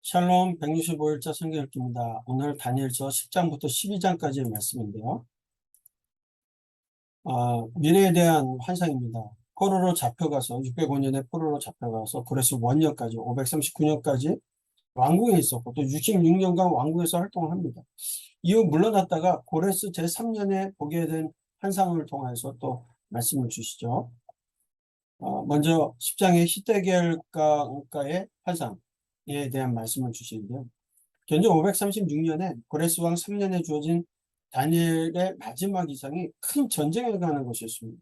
샬롬 165일자 성경 읽기입니다. 오늘 다니엘서 10장부터 12장까지의 말씀인데요. 미래에 대한 환상입니다. 포로로 잡혀가서 605년에 포로로 잡혀가서 고레스 원년까지 539년까지 왕궁에 있었고 또 66년간 왕궁에서 활동을 합니다. 이후 물러났다가 고레스 제3년에 보게 된 환상을 통해서 또 말씀을 주시죠. 먼저 10장의 히데겔가의 환상에 대한 말씀을 주시는데요. 견적 536년에 고레스 왕 3년에 주어진 다니엘의 마지막 이상이 큰 전쟁에 관한 것이었습니다.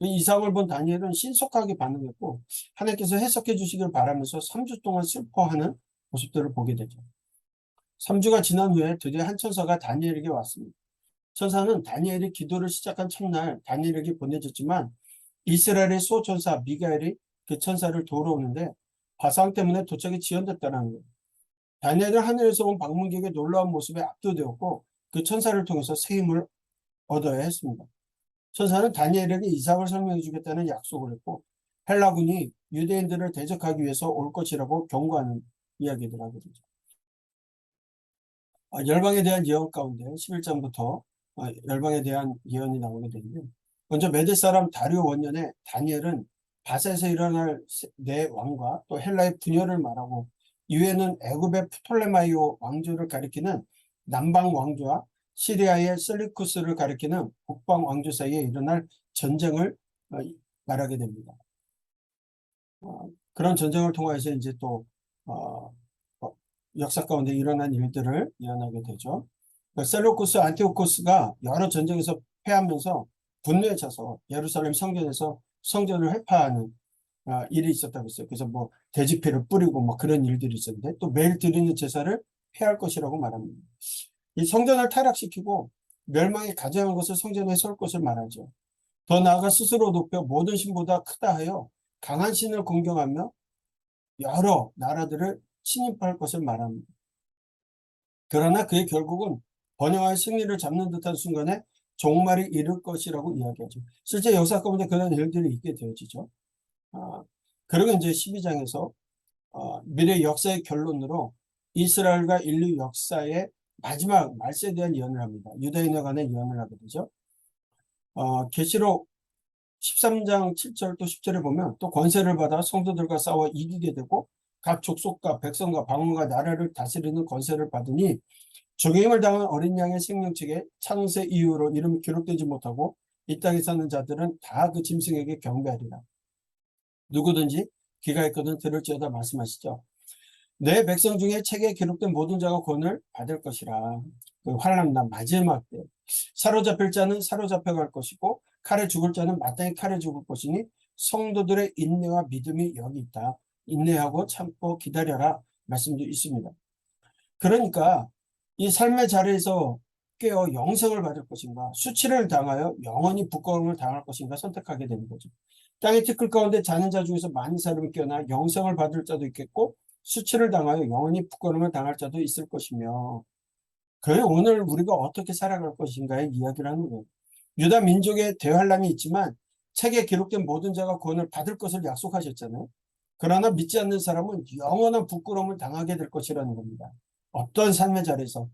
이 이상을 본 다니엘은 신속하게 반응했고 하나님께서 해석해 주시길 바라면서 3주 동안 슬퍼하는 모습들을 보게 되죠. 3주가 지난 후에 드디어 한 천사가 다니엘에게 왔습니다. 천사는 다니엘이 기도를 시작한 첫날 다니엘에게 보내졌지만 이스라엘의 수호천사 미가엘이 그 천사를 도우러 오는데 화상 때문에 도착이 지연됐다는 거예요. 다니엘은 하늘에서 온 방문객의 놀라운 모습에 압도되었고 그 천사를 통해서 새 힘을 얻어야 했습니다. 천사는 다니엘에게 이삭을 설명해 주겠다는 약속을 했고 헬라군이 유대인들을 대적하기 위해서 올 것이라고 경고하는 이야기를 하게 되죠. 열방에 대한 예언 가운데 11장부터 열방에 대한 예언이 나오게 되는데 먼저 메대 사람 다리오 원년에 다니엘은 바사에서 일어날 네 왕과 또 헬라의 분열을 말하고 이후에는 애굽의 프톨레마이오 왕조를 가리키는 남방 왕조와 시리아의 셀리쿠스를 가리키는 북방 왕조 사이에 일어날 전쟁을 말하게 됩니다. 그런 전쟁을 통해서 이제 또 역사 가운데 일어난 일들을 예언하게 되죠. 셀루쿠스 안티오코스가 여러 전쟁에서 패하면서 분노에 차서 예루살렘 성전에서 성전을 회파하는 일이 있었다고 했어요. 그래서 뭐 대지피를 뿌리고 뭐 그런 일들이 있었는데 또 매일 드리는 제사를 폐할 것이라고 말합니다. 이 성전을 타락시키고 멸망이 가져간 것을 성전에 세울 것을 말하죠. 더 나아가 스스로 높여 모든 신보다 크다 하여 강한 신을 공경하며 여러 나라들을 침입할 것을 말합니다. 그러나 그의 결국은 번영할 승리를 잡는 듯한 순간에 종말이 이를 것이라고 이야기하죠. 실제 역사 가운데 그런 일들이 있게 되어지죠. 그리고 이제 12장에서 미래 역사의 결론으로 이스라엘과 인류 역사의 마지막 말세에 대한 예언을 합니다. 유대인에 관한 예언을 하게 되죠. 계시록 13장 7절 또 10절에 보면 또 권세를 받아 성도들과 싸워 이기게 되고 각 족속과 백성과 방언과 나라를 다스리는 권세를 받으니 죽임을 당한 어린 양의 생명책에 창세 이후로 이름이 기록되지 못하고 이 땅에 사는 자들은 다 그 짐승에게 경배하리라. 누구든지 귀가 있거든 들을지어다 말씀하시죠. 내 백성 중에 책에 기록된 모든 자가 구원을 받을 것이라. 그 환난날 마지막 때 사로잡힐 자는 사로잡혀갈 것이고 칼에 죽을 자는 마땅히 칼에 죽을 것이니 성도들의 인내와 믿음이 여기 있다. 인내하고 참고 기다려라 말씀도 있습니다. 그러니까 이 삶의 자리에서 깨어 영생을 받을 것인가 수치를 당하여 영원히 부끄러움을 당할 것인가 선택하게 되는 거죠. 땅의 티끌 가운데 자는 자 중에서 많은 사람이 깨어나 영생을 받을 자도 있겠고 수치를 당하여 영원히 부끄러움을 당할 자도 있을 것이며 그래 오늘 우리가 어떻게 살아갈 것인가의 이야기를 하는 거예요. 유다 민족의 대환란이 있지만 책에 기록된 모든 자가 구원을 받을 것을 약속하셨잖아요. 그러나 믿지 않는 사람은 영원한 부끄러움을 당하게 될 것이라는 겁니다. 어떤 삶의 자리에서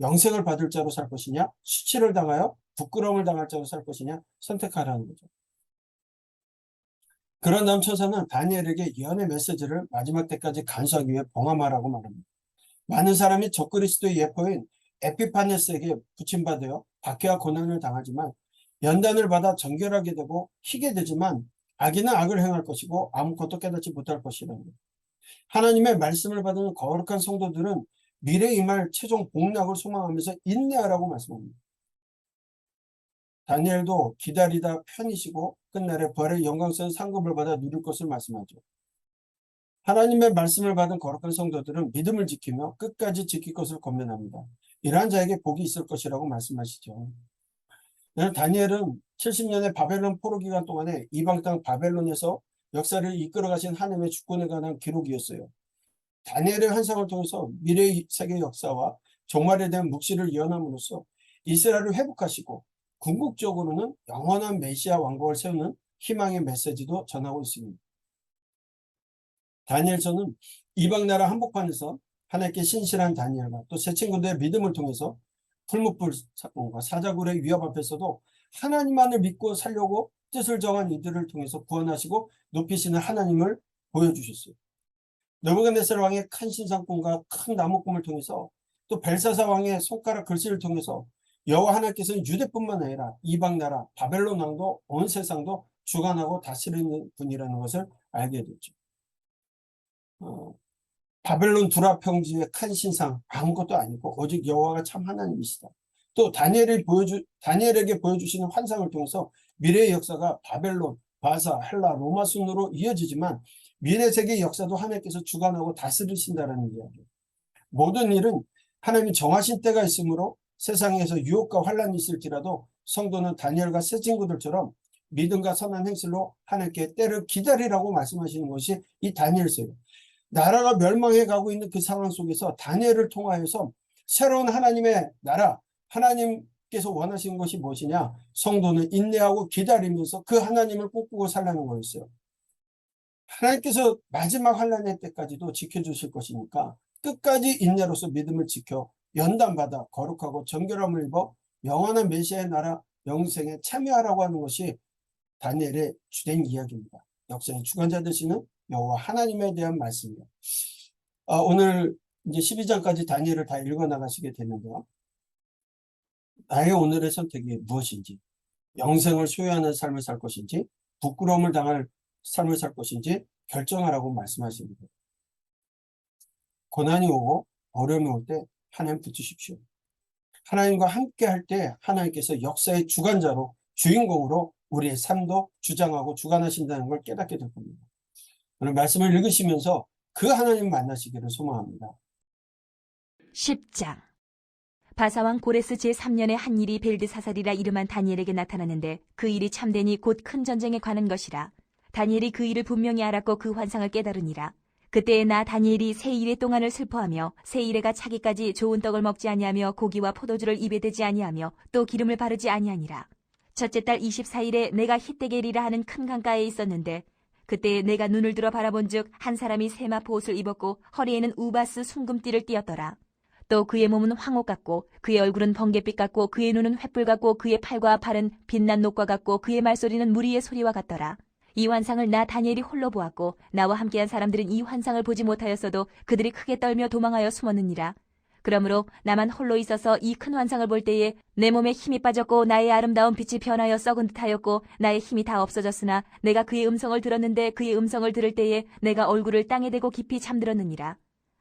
영생을 받을 자로 살 것이냐 수치를 당하여 부끄러움을 당할 자로 살 것이냐 선택하라는 거죠. 그런 다음 천사는 다니엘에게 예언의 메시지를 마지막 때까지 간수하기 위해 봉함하라고 말합니다. 많은 사람이 적그리스도의 예포인 에피파네스에게 부침받아 박해와 고난을 당하지만 연단을 받아 정결하게 되고 희게 되지만 악인은 악을 행할 것이고 아무것도 깨닫지 못할 것이라는 거예요. 하나님의 말씀을 받은 거룩한 성도들은 미래에 임할 최종 복락을 소망하면서 인내하라고 말씀합니다. 다니엘도 기다리다 편히 쉬고 끝날에 벌의 영광스러운 상급을 받아 누릴 것을 말씀하죠. 하나님의 말씀을 받은 거룩한 성도들은 믿음을 지키며 끝까지 지킬 것을 권면합니다. 이러한 자에게 복이 있을 것이라고 말씀하시죠. 다니엘은 70년의 바벨론 포로 기간 동안에 이방 땅 바벨론에서 역사를 이끌어 가신 하나님의 주권에 관한 기록이었어요. 다니엘의 환상을 통해서 미래의 세계 역사와 종말에 대한 묵시를 예언함으로써 이스라엘을 회복하시고 궁극적으로는 영원한 메시아 왕국을 세우는 희망의 메시지도 전하고 있습니다. 다니엘서는 이방 나라 한복판에서 하나님께 신실한 다니엘과 또 세 친구들의 믿음을 통해서 풀무불 사건과 사자굴의 위협 앞에서도 하나님만을 믿고 살려고 뜻을 정한 이들을 통해서 구원하시고 높이시는 하나님을 보여주셨어요. 느부갓네살 왕의 큰 신상꿈과 큰 나무꿈을 통해서 또 벨사사 왕의 손가락 글씨를 통해서 여호와 하나님께서는 유대뿐만 아니라 이방 나라 바벨론 왕도 온 세상도 주관하고 다스리는 분이라는 것을 알게 됐죠. 바벨론 두라 평지의 큰 신상 아무것도 아니고 오직 여호와가 참 하나님이시다. 또 다니엘에게 보여주시는 환상을 통해서 미래의 역사가 바벨론, 바사, 헬라, 로마 순으로 이어지지만 미래 세계의 역사도 하나님께서 주관하고 다스리신다는 이야기예요. 모든 일은 하나님이 정하신 때가 있으므로 세상에서 유혹과 환란이 있을지라도 성도는 다니엘과 새 친구들처럼 믿음과 선한 행실로 하나님께 때를 기다리라고 말씀하시는 것이 이 다니엘서예요. 나라가 멸망해 가고 있는 그 상황 속에서 다니엘을 통하여서 새로운 하나님의 나라, 하나님께서 원하시는 것이 무엇이냐? 성도는 인내하고 기다리면서 그 하나님을 꿈꾸고 살라는 거였어요. 하나님께서 마지막 환란의 때까지도 지켜주실 것이니까 끝까지 인내로서 믿음을 지켜 연단받아 거룩하고 정결함을 입어 영원한 메시아의 나라 영생에 참여하라고 하는 것이 다니엘의 주된 이야기입니다. 역사의 주관자 되시는 여호와 하나님에 대한 말씀이에요. 오늘 이제 12장까지 다니엘을 다 읽어 나가시게 되는데요. 나의 오늘의 선택이 무엇인지, 영생을 소유하는 삶을 살 것인지, 부끄러움을 당할 삶을 살 것인지 결정하라고 말씀하십니다. 고난이 오고 어려움이 올 때 하나님 붙으십시오. 하나님과 함께 할 때 하나님께서 역사의 주관자로 주인공으로 우리의 삶도 주장하고 주관하신다는 걸 깨닫게 될 겁니다. 오늘 말씀을 읽으시면서 그 하나님 만나시기를 소망합니다. 10장. 바사왕 고레스 제3년에 한 일이 벨드사살이라 이름한 다니엘에게 나타나는데 그 일이 참되니 곧 큰 전쟁에 관한 것이라. 다니엘이 그 일을 분명히 알았고 그 환상을 깨달으니라. 그때에 나 다니엘이 새 일의 동안을 슬퍼하며 새 일에가 차기까지 좋은 떡을 먹지 아니하며 고기와 포도주를 입에 대지 아니하며 또 기름을 바르지 아니하니라. 첫째 달 24일에 내가 히데겔이라 하는 큰 강가에 있었는데 그때 내가 눈을 들어 바라본즉 한 사람이 세마포 옷을 입었고 허리에는 우바스 순금띠를 띠었더라. 또 그의 몸은 황옥 같고 그의 얼굴은 번갯빛 같고 그의 눈은 횃불 같고 그의 팔과 발은 빛난 녹과 같고 그의 말소리는 무리의 소리와 같더라. 이 환상을 나 다니엘이 홀로 보았고 나와 함께한 사람들은 이 환상을 보지 못하였어도 그들이 크게 떨며 도망하여 숨었느니라. 그러므로 나만 홀로 있어서 이 큰 환상을 볼 때에 내 몸에 힘이 빠졌고 나의 아름다운 빛이 변하여 썩은 듯하였고 나의 힘이 다 없어졌으나 내가 그의 음성을 들었는데 그의 음성을 들을 때에 내가 얼굴을 땅에 대고 깊이 잠들었느니라.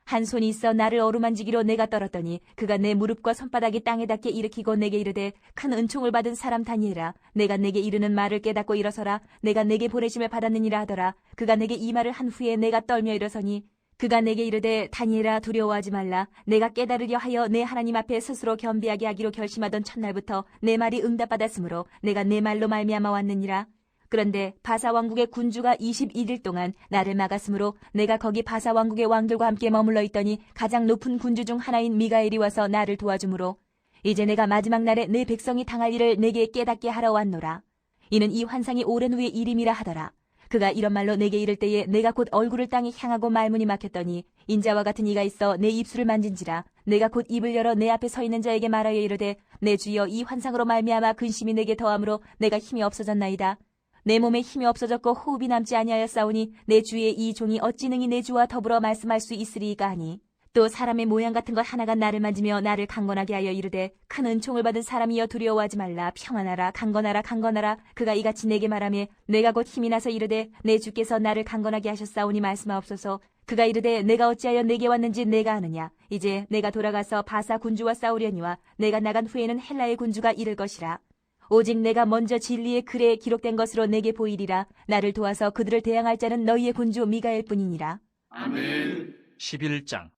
한 손이 있어 나를 어루만지기로 내가 떨었더니 그가 내 무릎과 손바닥이 땅에 닿게 일으키고 내게 이르되 큰 은총을 받은 사람 다니엘아 내가 내게 이르는 말을 깨닫고 일어서라. 내가 내게 보내심을 받았느니라 하더라. 그가 내게 이 말을 한 후에 내가 떨며 일어서니 그가 내게 이르되 다니엘아 두려워하지 말라. 내가 깨달으려 하여 내 하나님 앞에 스스로 겸비하게 하기로 결심하던 첫날부터 내 말이 응답받았으므로 내가 내 말로 말미암아 왔느니라. 그런데 바사 왕국의 군주가 21일 동안 나를 막았으므로 내가 거기 바사 왕국의 왕들과 함께 머물러 있더니 가장 높은 군주 중 하나인 미가엘이 와서 나를 도와주므로 이제 내가 마지막 날에 내 백성이 당할 일을 내게 깨닫게 하러 왔노라. 이는 이 환상이 오랜 후의 일임이라 하더라. 그가 이런 말로 내게 이를 때에 내가 곧 얼굴을 땅에 향하고 말문이 막혔더니 인자와 같은 이가 있어 내 입술을 만진지라. 내가 곧 입을 열어 내 앞에 서 있는 자에게 말하여 이르되 내 주여 이 환상으로 말미암아 근심이 내게 더함으로 내가 힘이 없어졌나이다. 내 몸에 힘이 없어졌고 호흡이 남지 아니하였사오니 내 주의 이 종이 어찌 능히 내 주와 더불어 말씀할 수 있으리이까 하니 또 사람의 모양 같은 것 하나가 나를 만지며 나를 강건하게 하여 이르되 큰 은총을 받은 사람이여 두려워하지 말라. 평안하라. 강건하라. 강건하라. 그가 이같이 내게 말하며 내가 곧 힘이 나서 이르되 내 주께서 나를 강건하게 하셨사오니 말씀하옵소서. 그가 이르되 내가 어찌하여 내게 왔는지 내가 아느냐. 이제 내가 돌아가서 바사 군주와 싸우려니와 내가 나간 후에는 헬라의 군주가 이를 것이라. 오직 내가 먼저 진리의 글에 기록된 것으로 내게 보이리라. 나를 도와서 그들을 대항할 자는 너희의 군주 미가엘 뿐이니라. 아멘. 11장.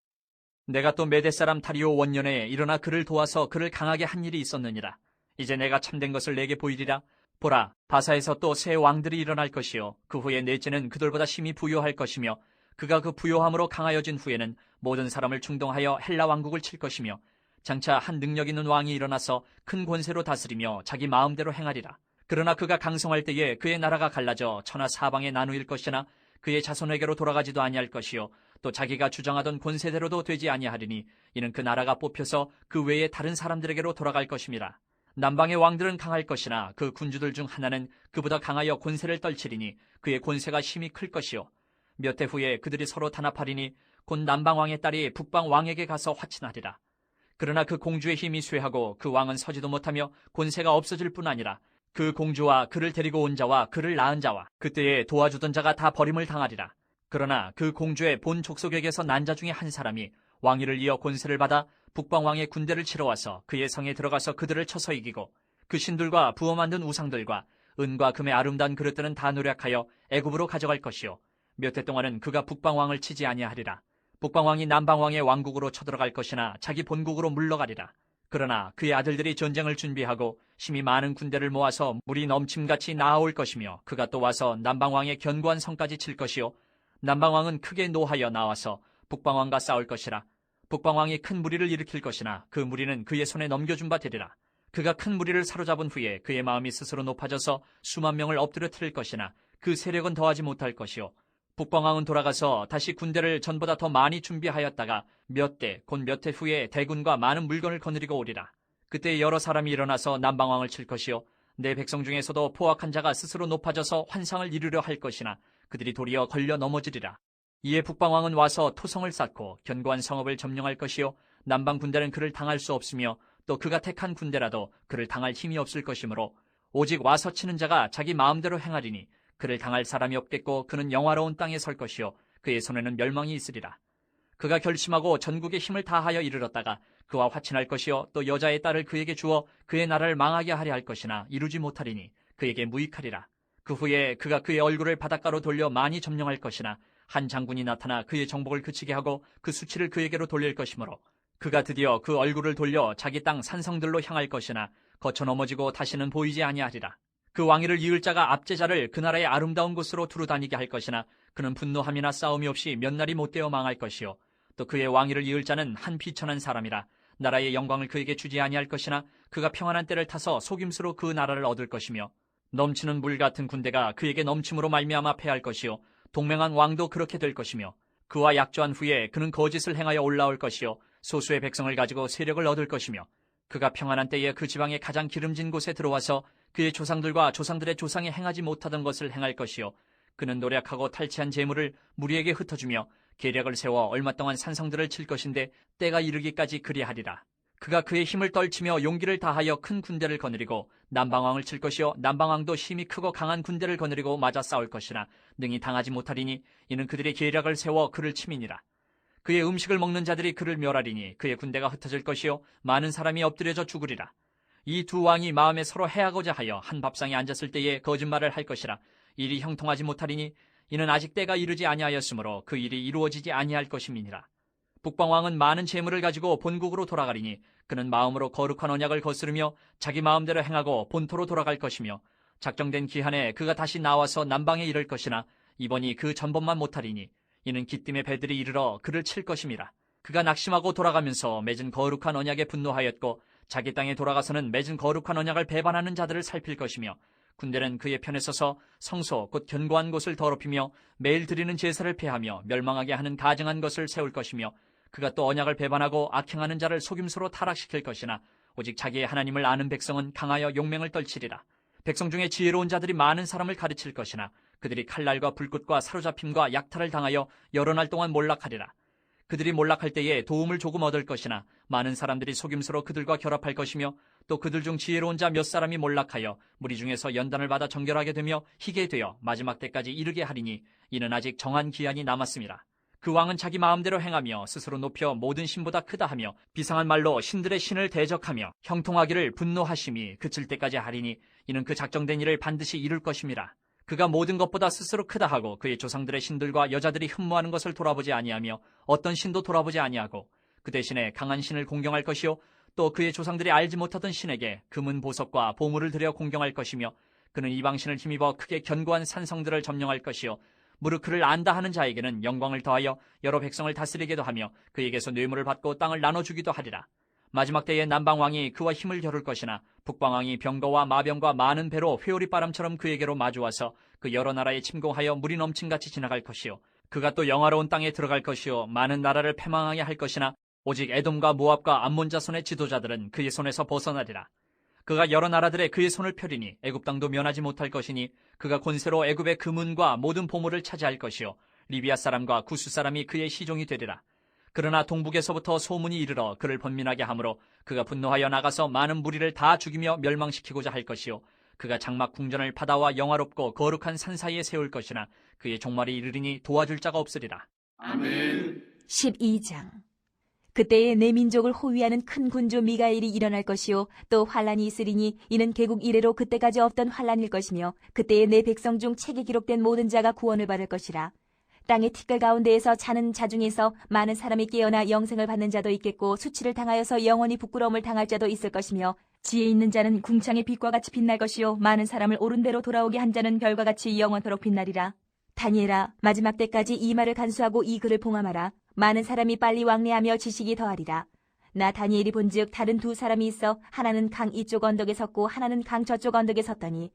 내가 또 메대 사람 다리오 원년에 일어나 그를 도와서 그를 강하게 한 일이 있었느니라. 이제 내가 참된 것을 내게 보이리라. 보라, 바사에서 또 새 왕들이 일어날 것이요 그 후에 넷째는 그들보다 심히 부요할 것이며 그가 그 부요함으로 강하여진 후에는 모든 사람을 충동하여 헬라 왕국을 칠 것이며 장차 한 능력 있는 왕이 일어나서 큰 권세로 다스리며 자기 마음대로 행하리라. 그러나 그가 강성할 때에 그의 나라가 갈라져 천하 사방에 나누일 것이나 그의 자손에게로 돌아가지도 아니할 것이요 또 자기가 주장하던 권세대로도 되지 아니하리니 이는 그 나라가 뽑혀서 그 외에 다른 사람들에게로 돌아갈 것임이라. 남방의 왕들은 강할 것이나 그 군주들 중 하나는 그보다 강하여 권세를 떨치리니 그의 권세가 심히 클 것이요. 몇 해 후에 그들이 서로 단합하리니 곧 남방 왕의 딸이 북방 왕에게 가서 화친하리라. 그러나 그 공주의 힘이 쇠하고 그 왕은 서지도 못하며 권세가 없어질 뿐 아니라 그 공주와 그를 데리고 온 자와 그를 낳은 자와 그때에 도와주던 자가 다 버림을 당하리라. 그러나 그 공주의 본 족속에게서 난 자 중에 한 사람이 왕위를 이어 권세를 받아 북방 왕의 군대를 치러 와서 그의 성에 들어가서 그들을 쳐서 이기고 그 신들과 부어 만든 우상들과 은과 금의 아름다운 그릇들은 다 노략하여 애굽으로 가져갈 것이요. 몇 해 동안은 그가 북방 왕을 치지 아니하리라. 북방 왕이 남방 왕의 왕국으로 쳐들어갈 것이나 자기 본국으로 물러가리라. 그러나 그의 아들들이 전쟁을 준비하고 심히 많은 군대를 모아서 물이 넘침같이 나아올 것이며 그가 또 와서 남방 왕의 견고한 성까지 칠 것이요. 남방 왕은 크게 노하여 나와서 북방 왕과 싸울 것이라. 북방 왕이 큰 무리를 일으킬 것이나 그 무리는 그의 손에 넘겨준 바 되리라. 그가 큰 무리를 사로잡은 후에 그의 마음이 스스로 높아져서 수만 명을 엎드려 트릴 것이나 그 세력은 더하지 못할 것이요. 북방 왕은 돌아가서 다시 군대를 전보다 더 많이 준비하였다가 몇 대 곧 몇 해 후에 대군과 많은 물건을 거느리고 오리라. 그때 여러 사람이 일어나서 남방 왕을 칠 것이요. 내 백성 중에서도 포악한 자가 스스로 높아져서 환상을 이루려 할 것이나 그들이 도리어 걸려 넘어지리라. 이에 북방 왕은 와서 토성을 쌓고 견고한 성읍을 점령할 것이요. 남방 군대는 그를 당할 수 없으며 또 그가 택한 군대라도 그를 당할 힘이 없을 것이므로 오직 와서 치는 자가 자기 마음대로 행하리니 그를 당할 사람이 없겠고 그는 영화로운 땅에 설 것이요. 그의 손에는 멸망이 있으리라. 그가 결심하고 전국의 힘을 다하여 이르렀다가 그와 화친할 것이요. 또 여자의 딸을 그에게 주어 그의 나라를 망하게 하려 할 것이나 이루지 못하리니 그에게 무익하리라. 그 후에 그가 그의 얼굴을 바닷가로 돌려 많이 점령할 것이나 한 장군이 나타나 그의 정복을 그치게 하고 그 수치를 그에게로 돌릴 것이므로 그가 드디어 그 얼굴을 돌려 자기 땅 산성들로 향할 것이나 거쳐 넘어지고 다시는 보이지 아니하리라. 그 왕위를 이을 자가 압제자를 그 나라의 아름다운 곳으로 두루 다니게 할 것이나 그는 분노함이나 싸움이 없이 몇 날이 못되어 망할 것이요. 또 그의 왕위를 이을 자는 한 비천한 사람이라 나라의 영광을 그에게 주지 아니할 것이나 그가 평안한 때를 타서 속임수로 그 나라를 얻을 것이며 넘치는 물 같은 군대가 그에게 넘침으로 말미암아 패할 것이요. 동맹한 왕도 그렇게 될 것이며 그와 약조한 후에 그는 거짓을 행하여 올라올 것이요. 소수의 백성을 가지고 세력을 얻을 것이며 그가 평안한 때에 그 지방의 가장 기름진 곳에 들어와서 그의 조상들과 조상들의 조상이 행하지 못하던 것을 행할 것이요. 그는 노력하고 탈취한 재물을 무리에게 흩어주며 계략을 세워 얼마 동안 산성들을 칠 것인데 때가 이르기까지 그리하리라. 그가 그의 힘을 떨치며 용기를 다하여 큰 군대를 거느리고 남방왕을 칠 것이요. 남방왕도 힘이 크고 강한 군대를 거느리고 맞아 싸울 것이나 능히 당하지 못하리니 이는 그들의 계략을 세워 그를 침이니라. 그의 음식을 먹는 자들이 그를 멸하리니 그의 군대가 흩어질 것이요. 많은 사람이 엎드려져 죽으리라. 이 두 왕이 마음에 서로 해하고자 하여 한 밥상에 앉았을 때에 거짓말을 할 것이라. 일이 형통하지 못하리니 이는 아직 때가 이르지 아니하였으므로 그 일이 이루어지지 아니할 것임이니라. 북방왕은 많은 재물을 가지고 본국으로 돌아가리니 그는 마음으로 거룩한 언약을 거스르며 자기 마음대로 행하고 본토로 돌아갈 것이며 작정된 기한에 그가 다시 나와서 남방에 이를 것이나 이번이 그 전번만 못하리니 이는 기뜸의 배들이 이르러 그를 칠 것임이라. 그가 낙심하고 돌아가면서 맺은 거룩한 언약에 분노하였고 자기 땅에 돌아가서는 맺은 거룩한 언약을 배반하는 자들을 살필 것이며 군대는 그의 편에 서서 성소 곧 견고한 곳을 더럽히며 매일 드리는 제사를 폐하며 멸망하게 하는 가증한 것을 세울 것이며 그가 또 언약을 배반하고 악행하는 자를 속임수로 타락시킬 것이나 오직 자기의 하나님을 아는 백성은 강하여 용맹을 떨치리라. 백성 중에 지혜로운 자들이 많은 사람을 가르칠 것이나 그들이 칼날과 불꽃과 사로잡힘과 약탈을 당하여 여러 날 동안 몰락하리라. 그들이 몰락할 때에 도움을 조금 얻을 것이나 많은 사람들이 속임수로 그들과 결합할 것이며 또 그들 중 지혜로운 자 몇 사람이 몰락하여 무리 중에서 연단을 받아 정결하게 되며 희게 되어 마지막 때까지 이르게 하리니 이는 아직 정한 기한이 남았습니다. 그 왕은 자기 마음대로 행하며 스스로 높여 모든 신보다 크다 하며 비상한 말로 신들의 신을 대적하며 형통하기를 분노하심이 그칠 때까지 하리니 이는 그 작정된 일을 반드시 이룰 것임이라. 그가 모든 것보다 스스로 크다 하고 그의 조상들의 신들과 여자들이 흠모하는 것을 돌아보지 아니하며 어떤 신도 돌아보지 아니하고 그 대신에 강한 신을 공경할 것이요 또 그의 조상들이 알지 못하던 신에게 금은 보석과 보물을 들여 공경할 것이며 그는 이방신을 힘입어 크게 견고한 산성들을 점령할 것이요 무릇 그를 안다 하는 자에게는 영광을 더하여 여러 백성을 다스리게도 하며 그에게서 뇌물을 받고 땅을 나눠주기도 하리라. 마지막 때에 남방왕이 그와 힘을 겨룰 것이나 북방왕이 병거와 마병과 많은 배로 회오리 바람처럼 그에게로 마주와서 그 여러 나라에 침공하여 물이 넘침같이 지나갈 것이요 그가 또 영화로운 땅에 들어갈 것이요 많은 나라를 패망하게 할 것이나 오직 에돔과 모압과 암몬 자손의 지도자들은 그의 손에서 벗어나리라. 그가 여러 나라들의 그의 손을 펴리니 애굽 땅도 면하지 못할 것이니 그가 권세로 애굽의 금은과 모든 보물을 차지할 것이요 리비아 사람과 구스 사람이 그의 시종이 되리라. 그러나 동북에서부터 소문이 이르러 그를 번민하게 하므로 그가 분노하여 나가서 많은 무리를 다 죽이며 멸망시키고자 할 것이요 그가 장막 궁전을 바다와 영화롭고 거룩한 산 사이에 세울 것이나 그의 종말이 이르리니 도와줄 자가 없으리라. 아멘. 12장. 그때에 내 민족을 호위하는 큰 군주 미가엘이 일어날 것이요 또 환란이 있으리니 이는 개국 이래로 그때까지 없던 환란일 것이며 그때에 내 백성 중 책에 기록된 모든 자가 구원을 받을 것이라. 땅의 티끌 가운데에서 자는 자 중에서 많은 사람이 깨어나 영생을 받는 자도 있겠고 수치를 당하여서 영원히 부끄러움을 당할 자도 있을 것이며 지혜 있는 자는 궁창의 빛과 같이 빛날 것이요 많은 사람을 옳은 대로 돌아오게 한 자는 별과 같이 영원토록 빛나리라. 다니엘아, 마지막 때까지 이 말을 간수하고 이 글을 봉함하라. 많은 사람이 빨리 왕래하며 지식이 더하리라. 나 다니엘이 본즉 다른 두 사람이 있어 하나는 강 이쪽 언덕에 섰고 하나는 강 저쪽 언덕에 섰더니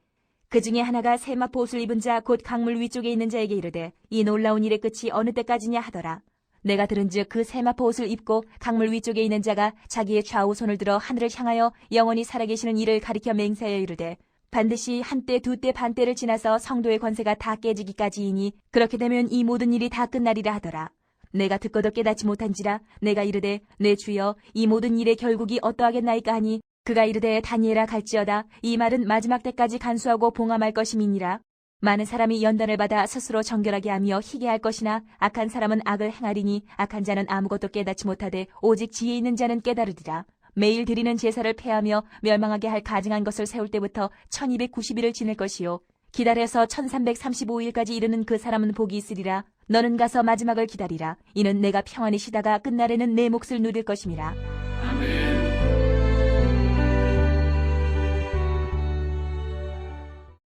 그 중에 하나가 세마포 옷을 입은 자 곧 강물 위쪽에 있는 자에게 이르되 이 놀라운 일의 끝이 어느 때까지냐 하더라. 내가 들은즉 그 세마포 옷을 입고 강물 위쪽에 있는 자가 자기의 좌우 손을 들어 하늘을 향하여 영원히 살아계시는 이를 가리켜 맹세하여 이르되 반드시 한때 두때 반때를 지나서 성도의 권세가 다 깨지기까지이니 그렇게 되면 이 모든 일이 다 끝나리라 하더라. 내가 듣고도 깨닫지 못한지라 내가 이르되 내 주여 이 모든 일의 결국이 어떠하겠나이까 하니 그가 이르되 다니엘아 갈지어다 이 말은 마지막 때까지 간수하고 봉함할 것임이니라. 많은 사람이 연단을 받아 스스로 정결하게 하며 희게 할 것이나 악한 사람은 악을 행하리니 악한 자는 아무것도 깨닫지 못하되 오직 지혜 있는 자는 깨달으리라. 매일 드리는 제사를 폐하며 멸망하게 할 가증한 것을 세울 때부터 1290일을 지낼 것이요 기다려서 1335일까지 이르는 그 사람은 복이 있으리라. 너는 가서 마지막을 기다리라. 이는 내가 평안히 쉬다가 끝날에는 내 몫을 누릴 것임이라.